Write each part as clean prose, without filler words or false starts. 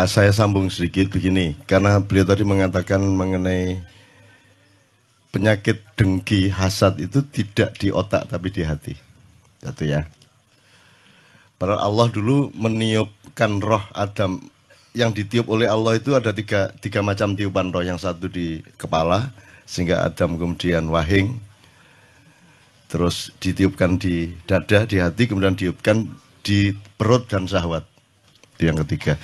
Saya sambung sedikit begini, karena beliau tadi mengatakan mengenai penyakit dengki hasad itu tidak di otak tapi di hati. Satu ya. Padahal Allah dulu meniupkan roh Adam, yang ditiup oleh Allah itu ada tiga macam tiupan roh. Yang satu di kepala, sehingga Adam kemudian wahing. Terus ditiupkan di dada, di hati, kemudian ditiupkan di perut dan syahwat. Itu yang ketiga.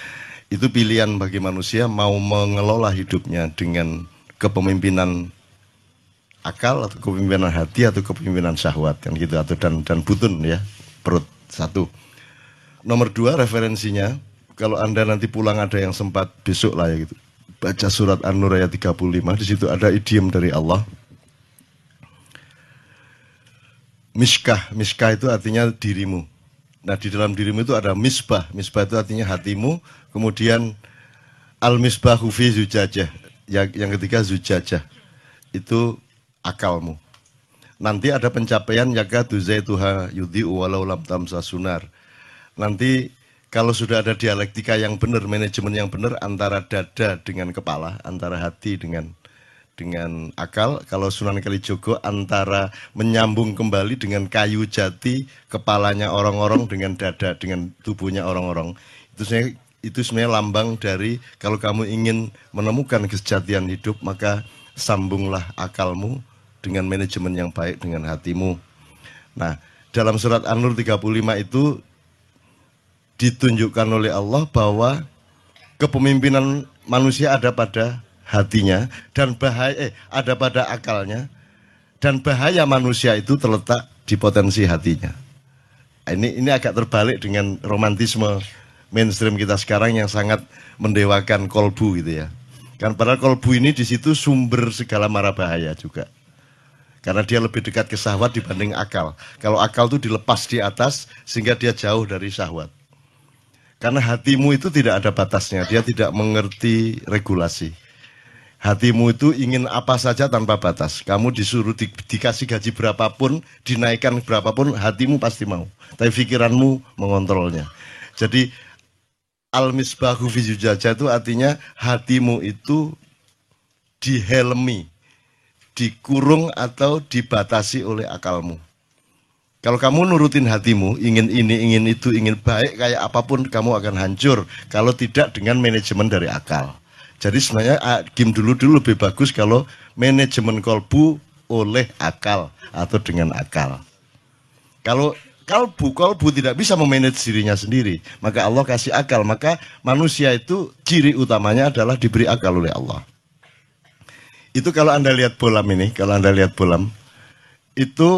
Itu pilihan bagi manusia mau mengelola hidupnya dengan kepemimpinan akal atau kepemimpinan hati atau kepemimpinan syahwat kan gitu, atau dan butun ya, perut. Satu. Nomor dua, referensinya kalau Anda nanti pulang ada yang sempat besok lah ya gitu, baca surat An-Nur ayat 35, di situ ada idiom dari Allah. Miskah itu artinya dirimu. Nah, di dalam dirimu itu ada misbah. Misbah itu artinya hatimu. Kemudian al-misbahu fi zujajah. Yang ketiga zujajah. Itu akalmu. Nanti ada pencapaian yakadu zaituha yudhi'u walau lam tamsa sunar. Nanti kalau sudah ada dialektika yang benar, manajemen yang benar antara dada dengan kepala, antara hati dengan akal. Kalau Sunan Kalijogo antara menyambung kembali dengan kayu jati, kepalanya orang-orang dengan dada, dengan tubuhnya orang-orang. Itu sebenarnya lambang dari kalau kamu ingin menemukan kesejatian hidup, maka sambunglah akalmu dengan manajemen yang baik dengan hatimu. Nah, dalam surat An-Nur 35 itu ditunjukkan oleh Allah bahwa kepemimpinan manusia ada pada hatinya, dan bahaya ada pada akalnya, dan bahaya manusia itu terletak di potensi hatinya. Ini agak terbalik dengan romantisme mainstream kita sekarang yang sangat mendewakan kolbu gitu ya. Kan padahal kolbu ini di situ sumber segala mara bahaya juga. Karena dia lebih dekat ke syahwat dibanding akal. Kalau akal itu dilepas di atas sehingga dia jauh dari syahwat. Karena hatimu itu tidak ada batasnya, dia tidak mengerti regulasi. Hatimu itu ingin apa saja tanpa batas. Kamu disuruh dikasih gaji berapapun, dinaikkan berapapun, hatimu pasti mau. Tapi pikiranmu mengontrolnya. Jadi al-misbahu fi zujajah itu artinya hatimu itu dihelmi, dikurung atau dibatasi oleh akalmu. Kalau kamu nurutin hatimu, ingin ini, ingin itu, ingin baik, kayak apapun kamu akan hancur. Kalau tidak dengan manajemen dari akal. Jadi sebenarnya game dulu lebih bagus kalau manajemen kolbu oleh akal atau dengan akal. Kalau kolbu tidak bisa memanage dirinya sendiri, maka Allah kasih akal. Maka manusia itu ciri utamanya adalah diberi akal oleh Allah. Itu kalau Anda lihat bolam ini, itu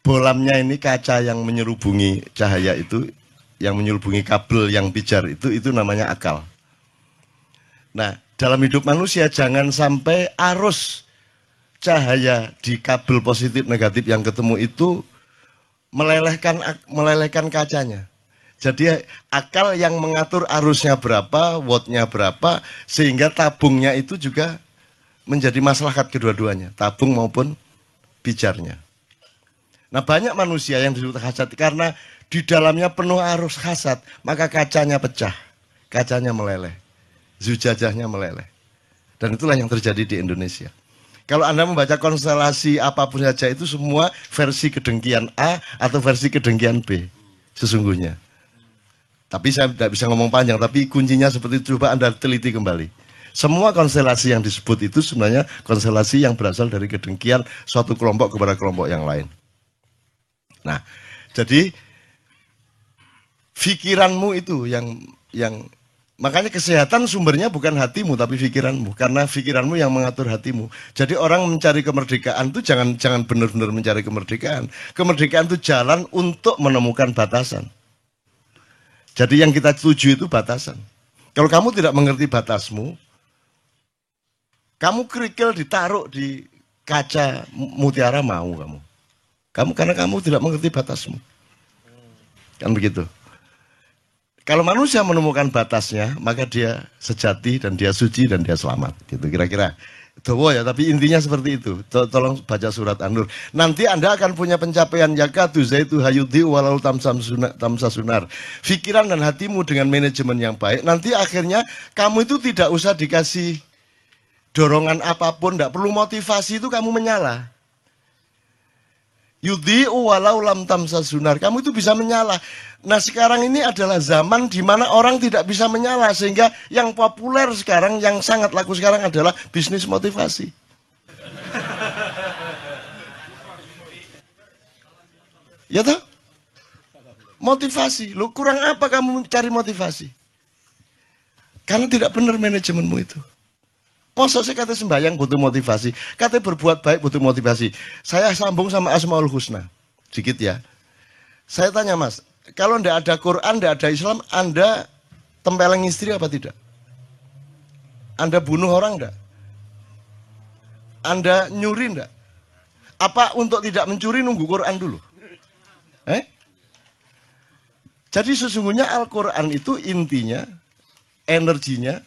bolamnya ini kaca yang menyerubungi cahaya itu, yang menyerubungi kabel yang pijar itu namanya akal. Nah, dalam hidup manusia jangan sampai arus cahaya di kabel positif negatif yang ketemu itu melelehkan kacanya. Jadi akal yang mengatur arusnya berapa, wattnya berapa, sehingga tabungnya itu juga menjadi maslahat kedua-duanya, tabung maupun pijarnya. Nah, banyak manusia yang disebut hasad karena di dalamnya penuh arus hasad, maka kacanya pecah, kacanya meleleh, zujajahnya meleleh. Dan itulah yang terjadi di Indonesia. Kalau Anda membaca konstelasi apapun saja itu semua versi kedengkian A atau versi kedengkian B sesungguhnya. Tapi saya tidak bisa ngomong panjang, tapi kuncinya seperti itu, coba Anda teliti kembali. Semua konstelasi yang disebut itu sebenarnya konstelasi yang berasal dari kedengkian suatu kelompok kepada kelompok yang lain. Nah, jadi pikiranmu itu yang makanya kesehatan sumbernya bukan hatimu tapi pikiranmu, karena pikiranmu yang mengatur hatimu. Jadi orang mencari kemerdekaan itu jangan benar-benar mencari kemerdekaan. Kemerdekaan itu jalan untuk menemukan batasan. Jadi yang kita tuju itu batasan. Kalau kamu tidak mengerti batasmu, kamu kerikil ditaruh di kaca mutiara mau kamu. Karena kamu tidak mengerti batasmu. Kan begitu. Kalau manusia menemukan batasnya, maka dia sejati dan dia suci dan dia selamat. Gitu kira-kira. Dawa ya, tapi intinya seperti itu. Tolong baca surat An-Nur. Nanti Anda akan punya pencapaian yakatu zaitu hayudi walau tamsa sunar. Pikiran dan hatimu dengan manajemen yang baik, nanti akhirnya kamu itu tidak usah dikasih dorongan apapun, tidak perlu motivasi, itu kamu menyala. Yudi walau lam tamsa sunar. Kamu itu bisa menyala. Nah sekarang ini adalah zaman di mana orang tidak bisa menyala. Sehingga yang populer sekarang, yang sangat laku sekarang adalah bisnis motivasi. Ya toh? Motivasi. Lu kurang apa kamu cari motivasi? Karena tidak benar manajemenmu itu. Masa sih kata sembahyang butuh motivasi, kata berbuat baik butuh motivasi. Saya sambung sama Asmaul Husna, sedikit ya. Saya tanya Mas, kalau ndak ada Quran, ndak ada Islam, Anda tempeleng istri apa tidak? Anda bunuh orang ndak? Anda nyuri ndak? Apa untuk tidak mencuri nunggu Quran dulu? Jadi sesungguhnya Al-Quran itu intinya, energinya,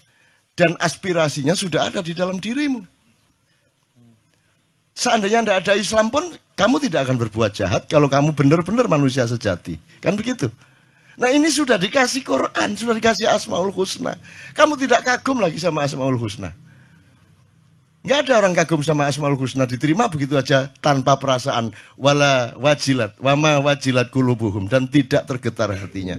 dan aspirasinya sudah ada di dalam dirimu. Seandainya tidak ada Islam pun, kamu tidak akan berbuat jahat kalau kamu benar-benar manusia sejati. Kan begitu? Nah ini sudah dikasih Quran, sudah dikasih Asmaul Husna. Kamu tidak kagum lagi sama Asmaul Husna. Nggak ada orang kagum sama Asmaul Husna, diterima begitu aja tanpa perasaan. Wala wajilat, wama wajilat kulubuhum, dan tidak tergetar hatinya.